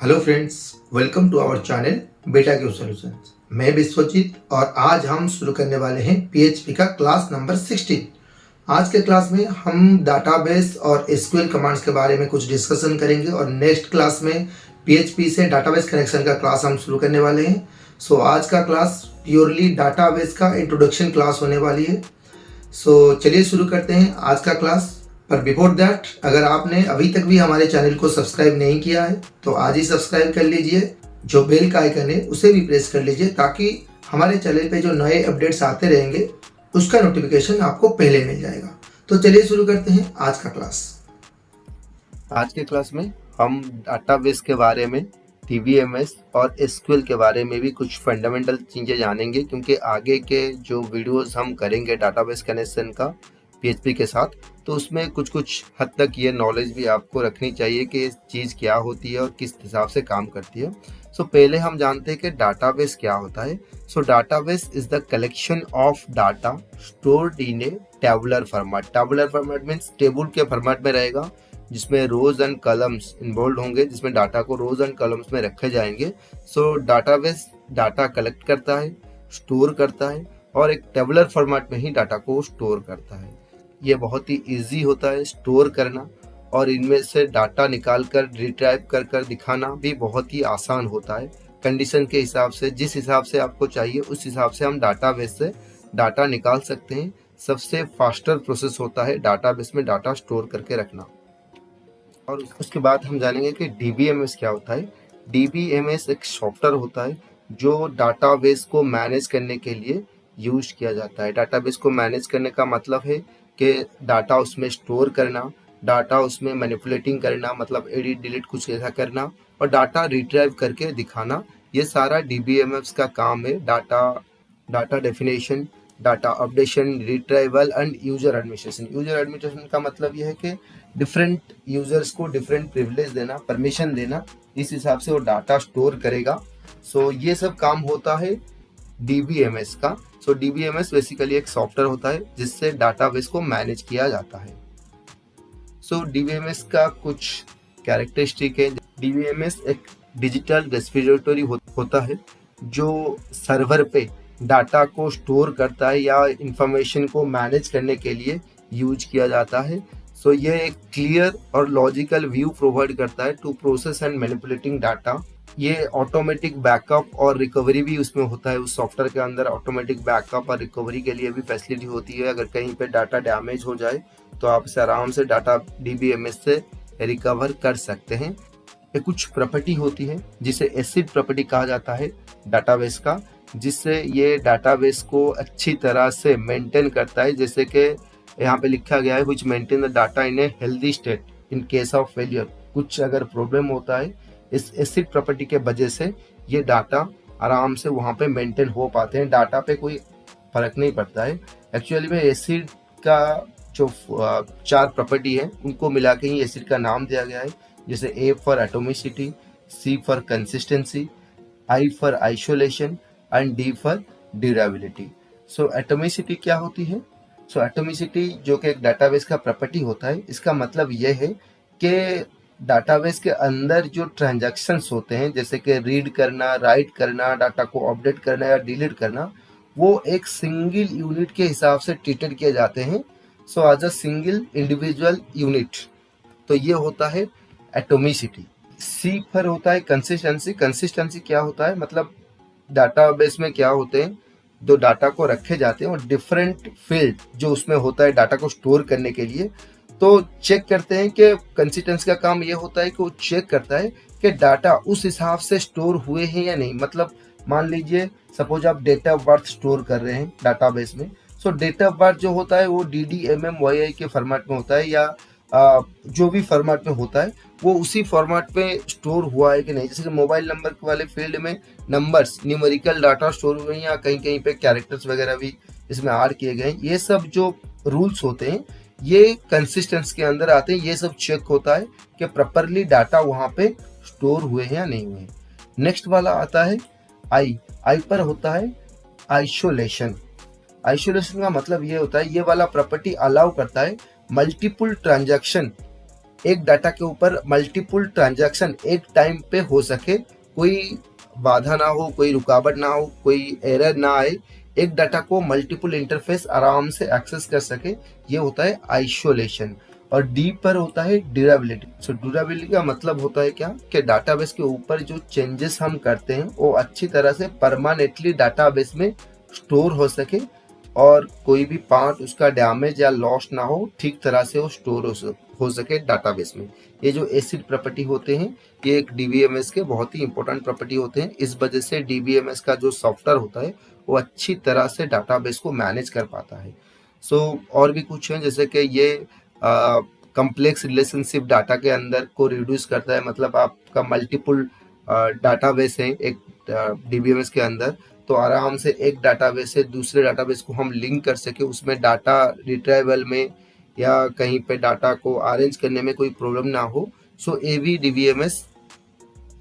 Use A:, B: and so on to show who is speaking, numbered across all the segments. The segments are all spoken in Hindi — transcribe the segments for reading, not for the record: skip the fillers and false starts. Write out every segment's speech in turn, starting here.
A: Hello friends, welcome to our channel Beta Q Solutions. मैं विश्वजीत और आज हम शुरू करने वाले हैं पीएचपी का क्लास नंबर 16। आज के क्लास में हम डाटाबेस और एसक्यूएल कमांड्स के बारे में कुछ डिस्कशन करेंगे और नेक्स्ट क्लास में पीएचपी से डाटाबेस कनेक्शन का क्लास हम शुरू करने वाले हैं। सो आज का क्लास प्योरली डाटाबेस का इंट्रोडक्शन क्लास होने वाली है। चलिए शुरू करते हैं आज का क्लास। पर बिफोर दैट, अगर आपने अभी तक भी हमारे चैनल को सब्सक्राइब नहीं किया है तो आज ही सब्सक्राइब कर लीजिए। जो बेल का आइकन है उसे भी प्रेस कर लीजिए ताकि हमारे चैनल पे जो नए अपडेट्स आते रहेंगे उसका नोटिफिकेशन आपको पहले मिल जाएगा। तो चलिए शुरू करते हैं आज का क्लास।
B: आज के क्लास में हम डाटाबेस के बारे में, डीबीएमएस और एसक्यूएल के बारे में भी कुछ फंडामेंटल चीज़ें जानेंगे, क्योंकि आगे के जो वीडियोस हम करेंगे डाटाबेस कनेक्शन का पीएचपी के साथ, तो उसमें कुछ हद तक ये नॉलेज भी आपको रखनी चाहिए कि ये चीज़ क्या होती है और किस हिसाब से काम करती है। पहले हम जानते हैं कि डाटाबेस क्या होता है। Database is the collection of data stored in A tabular format. Tabular format means table के फॉर्मेट में रहेगा, जिसमें रोज एंड कॉलम्स इन्वॉल्व होंगे, जिसमें डाटा को रोज एंड कॉलम्स में रखे जाएंगे। डाटाबेस डाटा कलेक्ट करता है, स्टोर करता है और एक टेबुलर फॉर्मेट में ही डाटा को स्टोर करता है। ये बहुत ही इजी होता है स्टोर करना, और इनमें से डाटा निकाल कर रिट्राइव कर दिखाना भी बहुत ही आसान होता है। कंडीशन के हिसाब से, जिस हिसाब से आपको चाहिए उस हिसाब से हम डाटाबेस से डाटा निकाल सकते हैं। सबसे फास्टर प्रोसेस होता है डाटाबेस में डाटा स्टोर करके रखना। और उसके बाद हम जानेंगे कि डीबीएमएस क्या होता है। डीबीएमएस एक सॉफ्टवेयर होता है जो डाटाबेस को मैनेज करने के लिए यूज किया जाता है। डाटाबेस को मैनेज करने का मतलब है कि डाटा उसमें स्टोर करना, डाटा उसमें मैनिपुलेटिंग करना, मतलब एडिट डिलीट कुछ ऐसा करना, और डाटा रिट्राइव करके दिखाना। ये सारा डीबीएमएस का काम है। Data definition, data updation, retrieval and user administration. User administration का मतलब यह है कि डिफरेंट यूजर्स को डिफरेंट प्रिविलेज देना, परमिशन देना, इस हिसाब से वो डाटा स्टोर करेगा। ये सब काम होता है डीबीएमएस का। डीबीएमएस बेसिकली एक सॉफ्टवेयर होता है जिससे डाटाबेस को मैनेज किया जाता है। डीबीएमएस का कुछ कैरेक्टरिस्टिक है। डीबीएमएस एक डिजिटल रेस्पिरेटरी होता है जो सर्वर पे डाटा को स्टोर करता है या इंफॉर्मेशन को मैनेज करने के लिए यूज किया जाता है। ये एक क्लियर और लॉजिकल व्यू प्रोवाइड करता है to process and manipulating data. ये ऑटोमेटिक बैकअप और रिकवरी भी उसमें होता है। उस सॉफ्टवेयर के अंदर ऑटोमेटिक बैकअप और रिकवरी के लिए भी फैसिलिटी होती है। अगर कहीं पे डाटा डैमेज हो जाए तो आप इसे आराम से डाटा डीबीएमएस से रिकवर कर सकते हैं। ये कुछ प्रॉपर्टी होती है जिसे एसिड प्रॉपर्टी कहा जाता है डाटाबेस का, जिससे ये डाटाबेस को अच्छी तरह से मेंटेन करता है। जैसे कि यहाँ पे लिखा गया है which maintain the data in a healthy state in case of failure. कुछ अगर प्रॉब्लम होता है, इस एसिड प्रॉपर्टी के वजह से ये डाटा आराम से वहाँ पे मेंटेन हो पाते हैं, डाटा पे कोई फर्क नहीं पड़ता है। एक्चुअली में एसिड का जो 4 प्रॉपर्टी है उनको मिला के ही एसिड का नाम दिया गया है। जैसे A for atomicity, C for consistency, I for isolation and D for durability. Atomicity क्या होती है? एटोमिसिटी जो कि एक डाटाबेस का प्रॉपर्टी होता है, इसका मतलब यह है कि डाटाबेस के अंदर जो ट्रांजैक्शंस होते हैं, जैसे कि रीड करना, राइट करना, डाटा को अपडेट करना या डिलीट करना, वो एक सिंगल यूनिट के हिसाब से ट्रीटेड किए जाते हैं। As a single individual unit. तो ये होता है एटोमिसिटी। सी पर होता है कंसिस्टेंसी। कंसिस्टेंसी क्या होता है? मतलब डाटाबेस में क्या होते हैं, जो डाटा को रखे जाते हैं और डिफरेंट फील्ड जो उसमें होता है डाटा को स्टोर करने के लिए, तो चेक करते हैं कि कंसिस्टेंसी का काम ये होता है कि वो चेक करता है कि डाटा उस हिसाब से स्टोर हुए हैं या नहीं। मतलब मान लीजिए सपोज आप डेट ऑफ बर्थ स्टोर कर रहे हैं डाटाबेस में। डेट ऑफ बर्थ जो होता है वो DDMMYI के फॉर्मेट में होता है, या जो भी फॉर्मेट में होता है वो उसी फॉर्मेट में स्टोर हुआ है कि नहीं। जैसे कि मोबाइल नंबर वाले फील्ड में नंबर्स, न्यूमेरिकल डाटा स्टोर हुए हैं या कहीं कहीं पे कैरेक्टर्स वगैरह भी इसमें ऐड किए गए हैं। ये सब जो रूल्स होते हैं ये कंसिस्टेंसी के अंदर आते हैं। ये सब चेक होता है कि प्रॉपरली डाटा वहाँ पे स्टोर हुए हैं या नहीं हुए। नेक्स्ट वाला आता है आई। आई पर होता है आइसोलेशन। आइसोलेशन का मतलब ये होता है, ये वाला प्रॉपर्टी अलाउ करता है मल्टीपल ट्रांजैक्शन एक डाटा के ऊपर मल्टीपल ट्रांजैक्शन एक टाइम पे हो सके, कोई बाधा ना हो, कोई रुकावट ना हो, कोई एरर ना आए, एक डाटा को मल्टीपल इंटरफेस आराम से एक्सेस कर सके, ये होता है आइसोलेशन। और डी पर होता है ड्यूरेबिलिटी। सो ड्यूरेबिलिटी का मतलब होता है क्या कि डाटाबेस के ऊपर जो चेंजेस हम करते हैं वो अच्छी तरह से परमानेंटली डाटाबेस में स्टोर हो सके और कोई भी पार्ट उसका डैमेज या लॉस ना हो, ठीक तरह से वो स्टोर हो सके डाटाबेस में। ये जो एसिड प्रॉपर्टी होते हैं ये एक डीबीएमएस के बहुत ही इंपॉर्टेंट प्रॉपर्टी होते हैं। इस वजह से डीबीएमएस का जो सॉफ्टवेयर होता है वो अच्छी तरह से डाटाबेस को मैनेज कर पाता है। और भी कुछ है, जैसे कि ये कम्प्लेक्स रिलेशनशिप डाटा के अंदर को रिड्यूस करता है। मतलब आपका मल्टीपल डाटाबेस है एक डीबीएमएस के अंदर, तो आराम से एक डाटाबेस से दूसरे डाटाबेस को हम लिंक कर सके, उसमें डाटा रिट्राइवल में या कहीं पे डाटा को अरेंज करने में कोई प्रॉब्लम ना हो। सो ये भी डीबीएमएस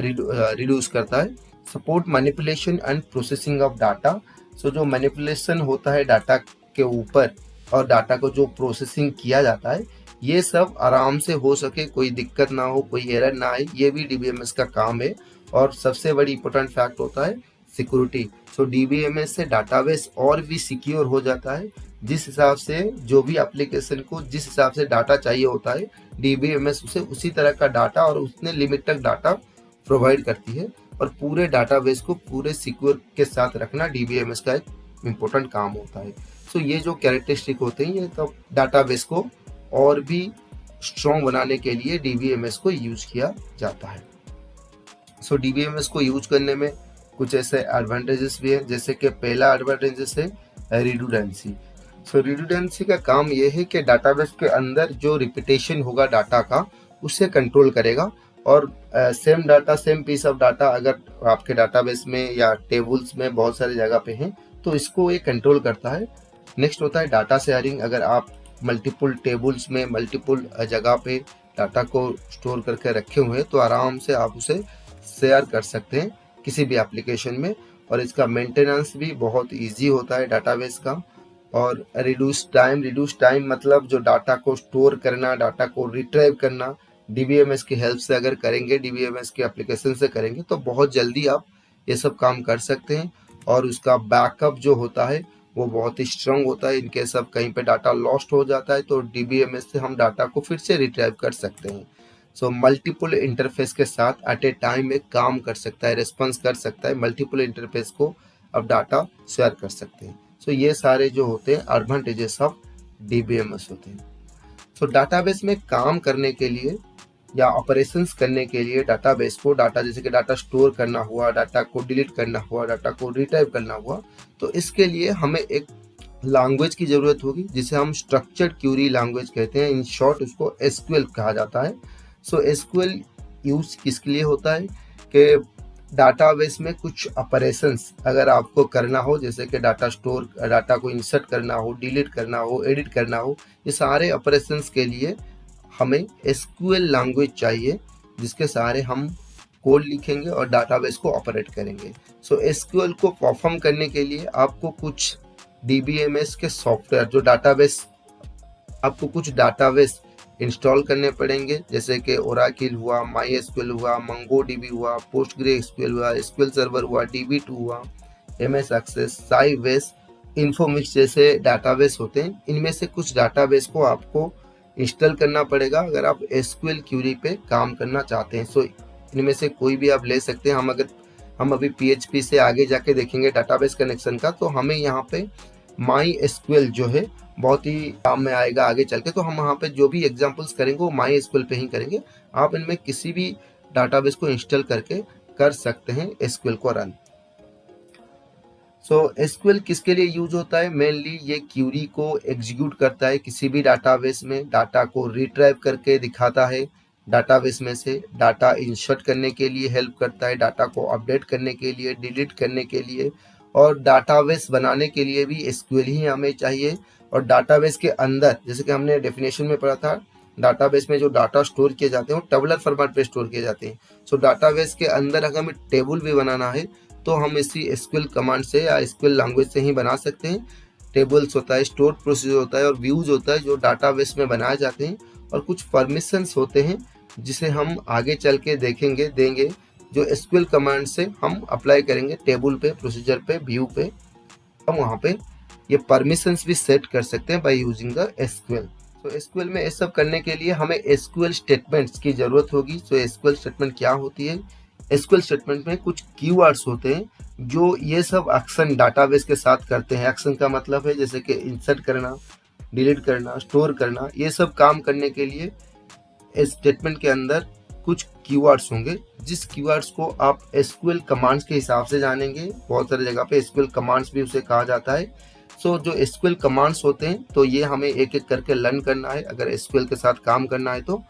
B: रिड्यूस करता है। Support manipulation and processing of data. So जो मैनिपुलेशन होता है डाटा के ऊपर और डाटा को जो प्रोसेसिंग किया जाता है, ये सब आराम से हो सके, कोई दिक्कत ना हो, कोई एरर ना आए, ये भी डीबीएमएस का काम है। और सबसे बड़ी इंपॉर्टेंट फैक्ट होता है सिक्योरिटी। सो डीबीएमएस से डाटाबेस और भी सिक्योर हो जाता है। जिस हिसाब से जो भी एप्लीकेशन को जिस हिसाब से डाटा चाहिए होता है, डीबीएमएस उसे उसी तरह का डाटा और उतने लिमिट तक डाटा प्रोवाइड करती है। और पूरे डाटाबेस को पूरे सिक्योर के साथ रखना डीबीएमएस का एक इम्पोर्टेंट काम होता है। सो ये जो कैरेक्टरिस्टिक होते हैं, ये तो डाटाबेस को और भी स्ट्रॉन्ग बनाने के लिए डीबीएमएस को यूज किया जाता है। सो डीबीएमएस को यूज करने में कुछ ऐसे एडवांटेजेस भी हैं, जैसे कि पहला एडवांटेजेस है रिडंडेंसी। सो रिडंडेंसी का काम ये है कि डाटाबेस के अंदर जो रिपीटेशन होगा डाटा का, उससे कंट्रोल करेगा। और same data, same piece of data अगर आपके डाटाबेस में या टेबल्स में बहुत सारी जगह पे हैं, तो इसको ये कंट्रोल करता है। नेक्स्ट होता है डाटा शेयरिंग। अगर आप मल्टीपल टेबल्स में मल्टीपल जगह पे डाटा को स्टोर करके रखे हुए हैं, तो आराम से आप उसे शेयर कर सकते हैं किसी भी एप्लीकेशन में। और इसका मेंटेनेंस भी बहुत इजी होता है डाटाबेस का। और रिड्यूस टाइम मतलब जो डाटा को स्टोर करना, डाटा को रिट्राइव करना, डीबीएमएस की हेल्प से अगर करेंगे, डीबीएमएस के एप्लीकेशन से करेंगे, तो बहुत जल्दी आप ये सब काम कर सकते हैं। और उसका बैकअप जो होता है वो बहुत ही स्ट्रांग होता है। इनके सब कहीं पे डाटा लॉस्ट हो जाता है तो डीबीएमएस से हम डाटा को फिर से रिट्राइव कर सकते हैं। सो मल्टीपल इंटरफेस के साथ एट ए टाइम एक काम कर सकता है, रिस्पॉन्स कर सकता है। मल्टीपल इंटरफेस को अब डाटा शेयर कर सकते हैं। सो ये सारे जो होते हैं एडवांटेजेस ऑफ डीबीएमएस होते हैं। सो डाटाबेस में काम करने के लिए या ऑपरेशंस करने के लिए डाटाबेस को, डाटा जैसे कि डाटा स्टोर करना हुआ, डाटा को डिलीट करना हुआ, डाटा को रिट्राइव करना हुआ, तो इसके लिए हमें एक लैंग्वेज की ज़रूरत होगी जिसे हम स्ट्रक्चर्ड क्यूरी लैंग्वेज कहते हैं। इन शॉर्ट उसको एसक्यूएल कहा जाता है। सो एसक्यूएल यूज किसके लिए होता है कि डाटाबेस में कुछ ऑपरेशंस अगर आपको करना हो, जैसे कि डाटा को इंसर्ट करना हो, डिलीट करना हो, एडिट करना हो, ये सारे ऑपरेशंस के लिए हमें एसक्यूएल लैंग्वेज चाहिए, जिसके सहारे हम कोड लिखेंगे और डाटाबेस को ऑपरेट करेंगे। सो एसक्यूएल को परफॉर्म करने के लिए आपको कुछ डीबीएमएस के सॉफ्टवेयर जो आपको कुछ डाटाबेस इंस्टॉल करने पड़ेंगे, जैसे कि ओराकिल हुआ, माई एसक्यूएल हुआ, मंगोडीबी हुआ, पोस्टग्रेसक्यूएल हुआ, एसक्यूएल सर्वर हुआ, DB2 हुआ, MS एक्सेस, साइवेस, इन्फोमिक्स जैसे डाटाबेस होते हैं। इनमें से कुछ डाटाबेस को आपको इंस्टॉल करना पड़ेगा अगर आप एसक्यूएल क्यूरी पे काम करना चाहते हैं। सो इनमें से कोई भी आप ले सकते हैं। हम अभी PHP से आगे जाके देखेंगे डाटाबेस कनेक्शन का, तो हमें यहाँ पे माई एसक्यूएल जो है बहुत ही काम में आएगा आगे चल के। तो हम वहाँ पे जो भी एग्जांपल्स करेंगे वो माई एसक्यूएल पे ही करेंगे। आप इनमें किसी भी डाटाबेस को इंस्टॉल करके कर सकते हैं एसक्यूएल को रन। सो एसक्यूएल किसके लिए यूज होता है? मेनली ये क्यूरी को एग्जीक्यूट करता है किसी भी डाटाबेस में, डाटा को रिट्राइव करके दिखाता है डाटाबेस में से, डाटा इंसर्ट करने के लिए हेल्प करता है, डाटा को अपडेट करने के लिए, डिलीट करने के लिए, और डाटाबेस बनाने के लिए भी एसक्यूएल ही हमें चाहिए। और डाटाबेस के अंदर, जैसे कि हमने डेफिनेशन में पढ़ा था, डाटाबेस में जो डाटा स्टोर किए जाते हैं वो टेबुलर फॉर्मेट पे स्टोर किए जाते हैं। सो डाटाबेस के अंदर अगर हमें टेबल भी बनाना है तो हम इसी एसक्यूएल कमांड से या एसक्यूएल लैंग्वेज से ही बना सकते हैं। टेबल्स होता है, स्टोर प्रोसीजर होता है और व्यूज होता है जो डाटाबेस में बनाए जाते हैं, और कुछ परमिशंस होते हैं जिसे हम आगे चल के देंगे जो एसक्यूएल कमांड से हम अप्लाई करेंगे टेबल पे, प्रोसीजर पे, व्यू पे। हम वहाँ पे ये परमिशंस भी सेट कर सकते हैं बाय यूजिंग द एसक्यूएल। तो एसक्यूएल में ये सब करने के लिए हमें एसक्यूएल स्टेटमेंट्स की ज़रूरत होगी। तो एसक्यूएल स्टेटमेंट क्या होती है? एसक्यूएल स्टेटमेंट में कुछ कीवर्ड्स होते हैं जो ये सब एक्शन डाटाबेस के साथ करते हैं। एक्शन का मतलब है जैसे कि इंसर्ट करना, डिलीट करना, स्टोर करना। ये सब काम करने के लिए इस स्टेटमेंट के अंदर कुछ कीवर्ड्स होंगे, जिस कीवर्ड्स को आप एसक्यूएल कमांड्स के हिसाब से जानेंगे। बहुत सारी जगह पे एसक्यूएल कमांड्स भी उसे कहा जाता है। सो जो एसक्यूएल कमांड्स होते हैं तो ये हमें एक एक करके लर्न करना है अगर एसक्यूएल के साथ काम करना है तो।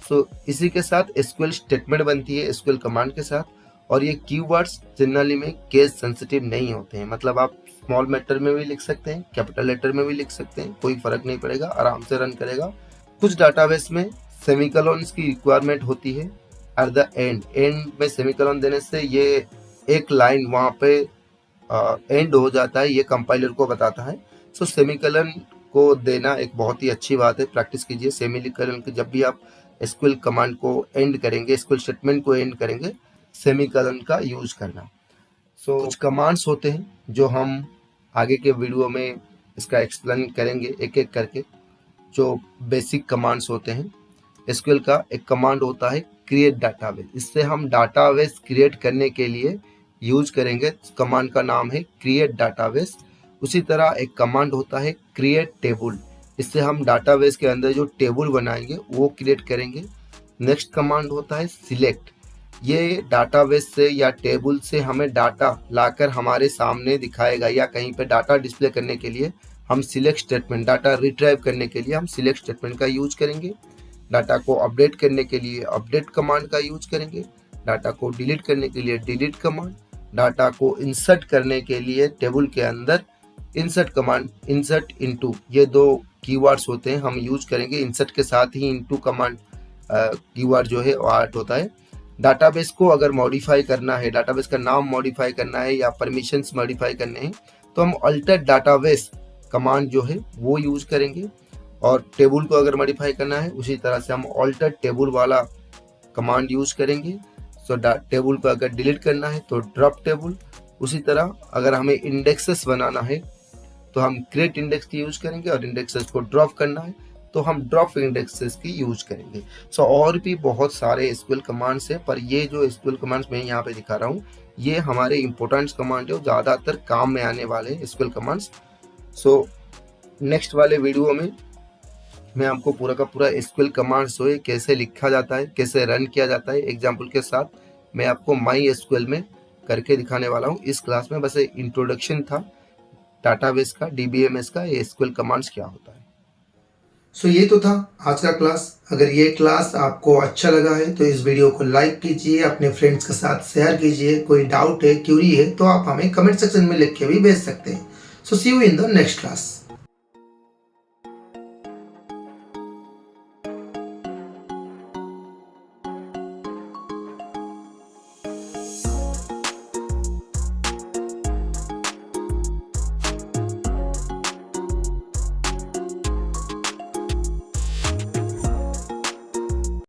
B: सो इसी के साथ एसक्यूएल स्टेटमेंट बनती है एसक्यूएल कमांड के साथ। और ये कीवर्ड्स जनरली में केस सेंसिटिव नहीं होते हैं, मतलब आप स्मॉल लेटर में भी लिख सकते हैं, कैपिटल लेटर में भी लिख सकते हैं, कोई फर्क नहीं पड़ेगा, आराम से रन करेगा। कुछ डाटाबेस में सेमीकोलॉन्स की रिक्वायरमेंट होती है एट द एंड में सेमीकोलॉन देने से ये एक लाइन वहाँ पे एंड हो जाता है, ये कंपाइलर को बताता है। सो सेमीकोलन को देना एक बहुत ही अच्छी बात है, प्रैक्टिस कीजिए सेमीकोलन की। जब भी आप एसक्यूएल कमांड को एंड करेंगे, एसक्यूएल स्टेटमेंट को एंड करेंगे, सेमीकोलन का यूज करना। सो कुछ कमांड्स होते हैं जो हम आगे के वीडियो में इसका एक्सप्लेन करेंगे एक एक करके। जो बेसिक कमांड्स होते हैं एसक्यूएल का, एक कमांड होता है क्रिएट डाटाबेस। इससे हम डाटाबेस क्रिएट करने के लिए यूज करेंगे। कमांड का नाम है क्रिएट डाटाबेस। उसी तरह एक कमांड होता है क्रिएट टेबल। इससे हम डाटाबेस के अंदर जो टेबल बनाएंगे वो क्रिएट करेंगे। नेक्स्ट कमांड होता है सिलेक्ट। ये डाटाबेस से या टेबल से हमें डाटा लाकर हमारे सामने दिखाएगा, या कहीं पे डाटा डिस्प्ले करने के लिए हम सिलेक्ट स्टेटमेंट, डाटा रिट्राइव करने के लिए हम सिलेक्ट स्टेटमेंट का यूज करेंगे। डाटा को अपडेट करने के लिए अपडेट कमांड का यूज करेंगे। डाटा को डिलीट करने के लिए डिलीट कमांड। डाटा को इंसर्ट करने के लिए टेबल के अंदर इंसर्ट कमांड, इंसर्ट इनटू, ये दो कीवर्ड्स होते हैं, हम यूज करेंगे। इंसर्ट के साथ ही इनटू कमांड कीवर्ड जो है वो ऐड होता है। डाटाबेस को अगर मॉडिफाई करना है, डाटाबेस का नाम मॉडिफाई करना है या परमिशंस मॉडिफाई करने हैं, तो हम अल्टर डाटाबेस कमांड जो है वो यूज करेंगे। और टेबल को अगर मॉडिफाई करना है उसी तरह से हम अल्टर टेबल वाला कमांड यूज करेंगे। सो टेबल को अगर डिलीट करना है तो ड्रॉप टेबल। उसी तरह अगर हमें इंडेक्सेस बनाना है तो हम क्रिएट इंडेक्स की यूज करेंगे, और इंडेक्सेस को ड्रॉप करना है तो हम ड्रॉप इंडेक्सेस की यूज करेंगे। सो और भी बहुत सारे एसक्यूएल कमांड्स हैं, पर ये जो एसक्यूएल कमांड्स मैं यहाँ पे दिखा रहा हूँ ये हमारे इंपॉर्टेंट कमांड है, ज़्यादातर काम में आने वाले एसक्यूएल कमांड्स। सो नेक्स्ट वाले वीडियो में मैं आपको पूरा का पूरा एसक्यूएल कमांड्स जो है कैसे लिखा जाता है, कैसे रन किया जाता है, एग्जाम्पल के साथ मैं आपको माई एसक्यूएल में करके दिखाने वाला हूँ। इस क्लास में बस एक इंट्रोडक्शन था डाटाबेस का, डीबीएमएस का, एसक्यूएल कमांड्स क्या होता है।
A: सो ये तो था आज का क्लास। अगर ये क्लास आपको अच्छा लगा है तो इस वीडियो को लाइक कीजिए, अपने फ्रेंड्स के साथ शेयर कीजिए। कोई डाउट है, क्यूरी है तो आप हमें कमेंट सेक्शन में लिख के भी भेज सकते हैं। So see you in the next class.